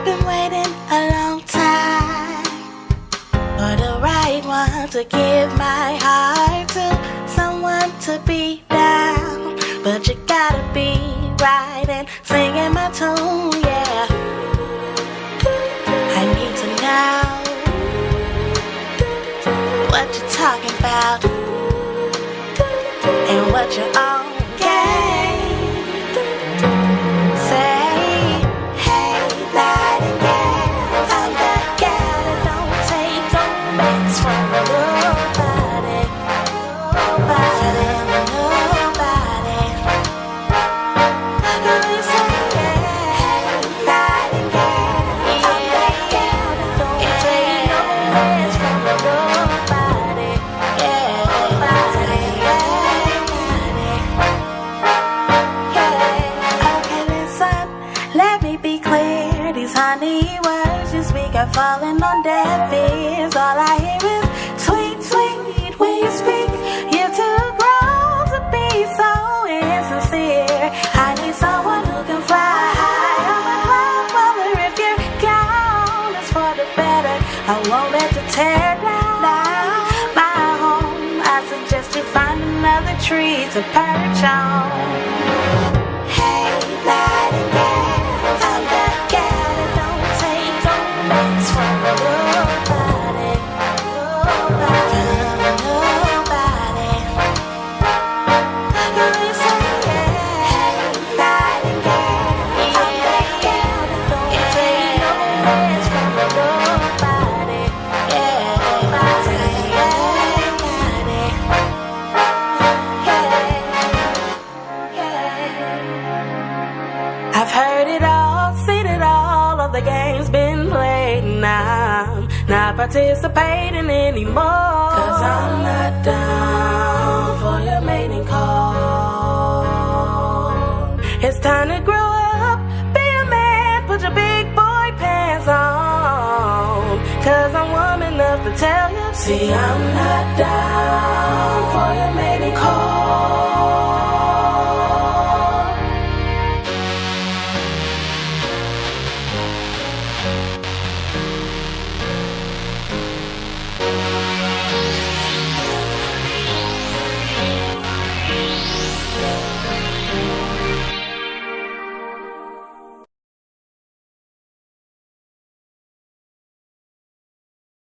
been waiting a long time for the right one to give my heart to, someone to be down. But you gotta be right and singing my tune, yeah. I need to know what you're talking about and what you're on. Honey words you speak are falling on deaf ears. All I hear is sweet, sweet when you speak. You're too grown to be so insincere. I need someone who can fly high. I'm a cloud follower. If you're gone, it's for the better. I won't let you tear down my home. I suggest you find another tree to perch on. Hey, Nightingale, I'm the gal. I've heard it all, seen it all, of the games been played, and I'm not participating anymore. 'Cause I'm not down for your mating call. It's time to grow up, be a man, put your big boy pants on. 'Cause I'm woman enough to tell you, see, I'm not down for your mating call.